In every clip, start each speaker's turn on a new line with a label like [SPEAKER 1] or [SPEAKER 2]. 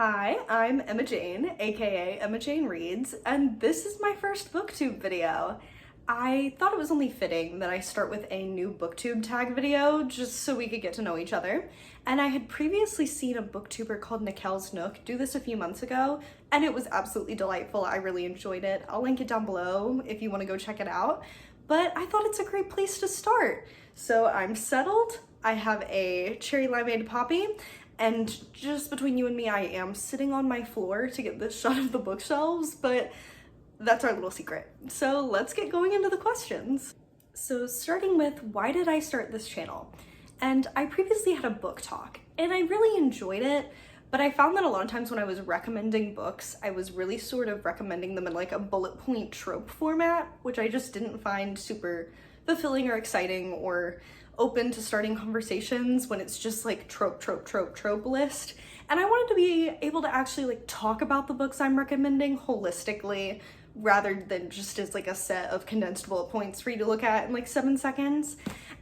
[SPEAKER 1] Hi, I'm Emma Jane, aka Emma Jane Reads, and this is my first booktube video. I thought it was only fitting that I start with a new booktube tag video just so we could get to know each other. And I had previously seen a booktuber called Nickelle's Nook do this a few months ago, and it was absolutely delightful. I really enjoyed it. I'll link it down below if you want to go check it out. But I thought it's a great place to start. So I'm settled. I have a cherry limeade poppy. And just between you and me, I am sitting on my floor to get this shot of the bookshelves, but that's our little secret. So let's get going into the questions. So starting with, why did I start this channel? And I previously had a book talk, and I really enjoyed it, but I found that a lot of times when I was recommending books, I was really sort of recommending them in like a bullet point trope format, which I just didn't find super fulfilling or exciting or open to starting conversations when it's just like trope list. And I wanted to be able to actually like talk about the books I'm recommending holistically rather than just as like a set of condensed bullet points for you to look at in like 7 seconds.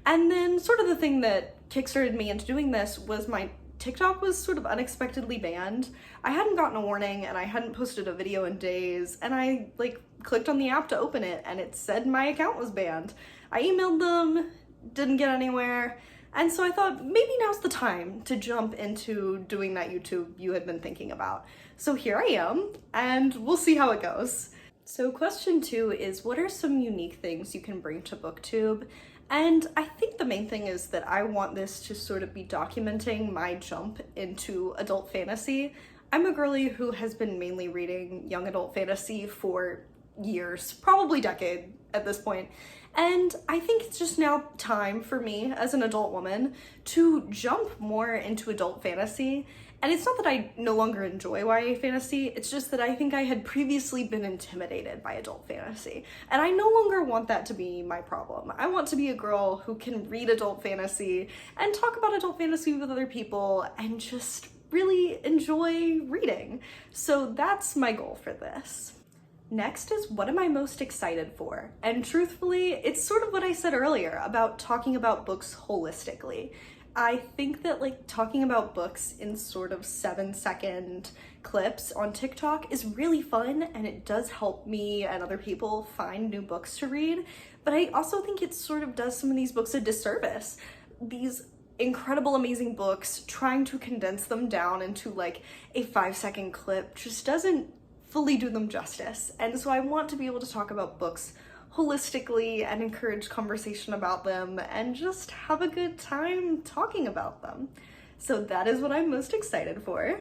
[SPEAKER 1] And then sort of the thing that kickstarted me into doing this was my TikTok was sort of unexpectedly banned. I hadn't gotten a warning and I hadn't posted a video in days, and I like clicked on the app to open it and it said my account was banned. I emailed them, didn't get anywhere, and so I thought maybe now's the time to jump into doing that YouTube you had been thinking about. So here I am, and we'll see how it goes. So question 2 is, what are some unique things you can bring to BookTube? And I think the main thing is that I want this to sort of be documenting my jump into adult fantasy. I'm a girly who has been mainly reading young adult fantasy for years, probably decade at this point. And I think it's just now time for me as an adult woman to jump more into adult fantasy. And it's not that I no longer enjoy YA fantasy, it's just that I think I had previously been intimidated by adult fantasy. And I no longer want that to be my problem. I want to be a girl who can read adult fantasy and talk about adult fantasy with other people and just really enjoy reading. So that's my goal for this. Next is, what am I most excited for? And truthfully, it's sort of what I said earlier about talking about books holistically. I think that like talking about books in sort of 7-second clips on TikTok is really fun, and it does help me and other people find new books to read. But I also think it sort of does some of these books a disservice. These incredible, amazing books, trying to condense them down into like a 5-second clip just doesn't fully do them justice. And so I want to be able to talk about books holistically and encourage conversation about them and just have a good time talking about them. So that is what I'm most excited for.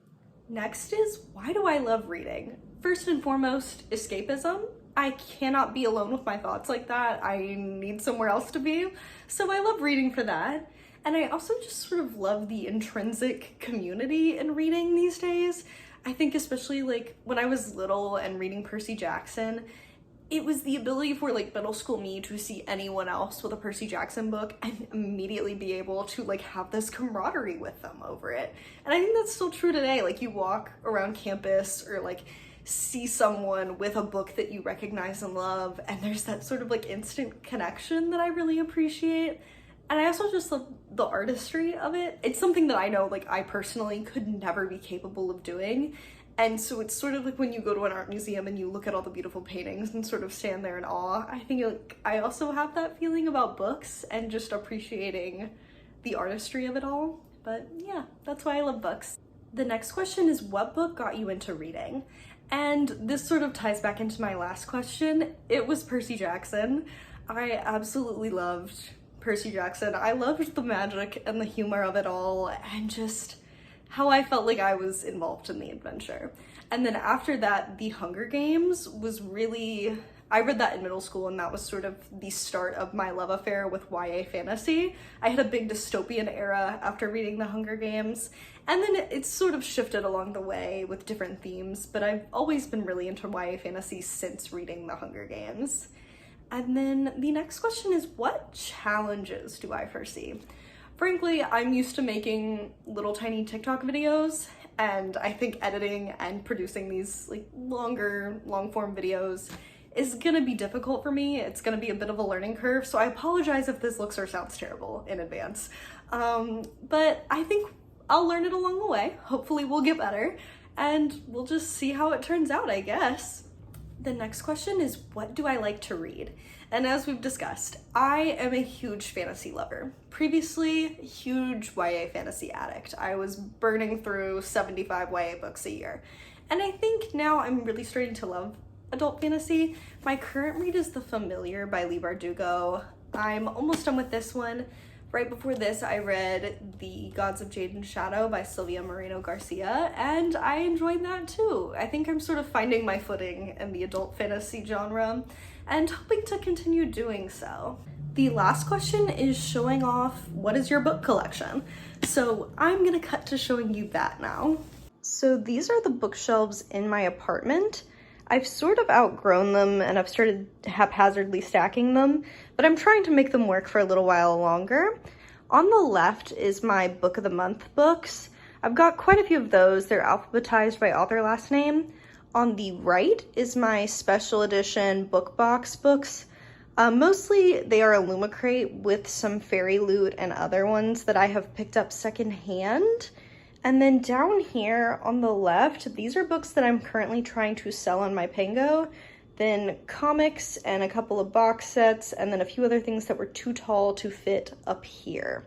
[SPEAKER 1] Next is, why do I love reading? First and foremost, escapism. I cannot be alone with my thoughts like that. I need somewhere else to be. So I love reading for that. And I also just sort of love the intrinsic community in reading these days. I think especially like when I was little and reading Percy Jackson, it was the ability for like middle school me to see anyone else with a Percy Jackson book and immediately be able to like have this camaraderie with them over it. And I think that's still true today. Like you walk around campus or like see someone with a book that you recognize and love, and there's that sort of like instant connection that I really appreciate. And I also just love the artistry of it. It's something that I know like I personally could never be capable of doing. And so it's sort of like when you go to an art museum and you look at all the beautiful paintings and sort of stand there in awe. I think like I also have that feeling about books and just appreciating the artistry of it all. But yeah, that's why I love books. The next question is, what book got you into reading? And this sort of ties back into my last question. It was Percy Jackson. I absolutely loved Percy Jackson. I loved the magic and the humor of it all and just how I felt like I was involved in the adventure. And then after that, The Hunger Games was really, I read that in middle school, and that was sort of the start of my love affair with YA fantasy. I had a big dystopian era after reading The Hunger Games, and then it's sort of shifted along the way with different themes, but I've always been really into YA fantasy since reading The Hunger Games. And then the next question is, what challenges do I foresee? Frankly, I'm used to making little tiny TikTok videos, and I think editing and producing these like long form videos is gonna be difficult for me. It's gonna be a bit of a learning curve, so I apologize if this looks or sounds terrible in advance. But I think I'll learn it along the way. Hopefully we'll get better. and we'll just see how it turns out, I guess. The next question is, what do I like to read? And as we've discussed, I am a huge fantasy lover. Previously, huge YA fantasy addict. I was burning through 75 YA books a year. And I think now I'm really starting to love adult fantasy. My current read is The Familiar by Leigh Bardugo. I'm almost done with this one. Right before this, I read The Gods of Jade and Shadow by Silvia Moreno Garcia, and I enjoyed that too. I think I'm sort of finding my footing in the adult fantasy genre and hoping to continue doing so. The last question is showing off what is your book collection. So I'm gonna cut to showing you that now. So these are the bookshelves in my apartment. I've sort of outgrown them and I've started haphazardly stacking them, but I'm trying to make them work for a little while longer. On the left is my Book of the Month books. I've got quite a few of those. They're alphabetized by author last name. On the right is my special edition book box books. Mostly they are Illumicrate with some fairy loot and other ones that I have picked up secondhand. And then down here on the left, these are books that I'm currently trying to sell on my Pango, then comics and a couple of box sets, and then a few other things that were too tall to fit up here.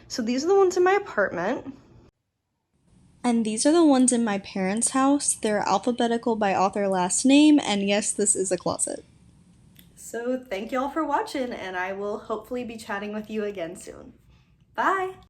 [SPEAKER 1] So these are the ones in my apartment. And these are the ones in my parents' house. They're alphabetical by author last name, and yes, this is a closet. So thank y'all for watching, and I will hopefully be chatting with you again soon. Bye!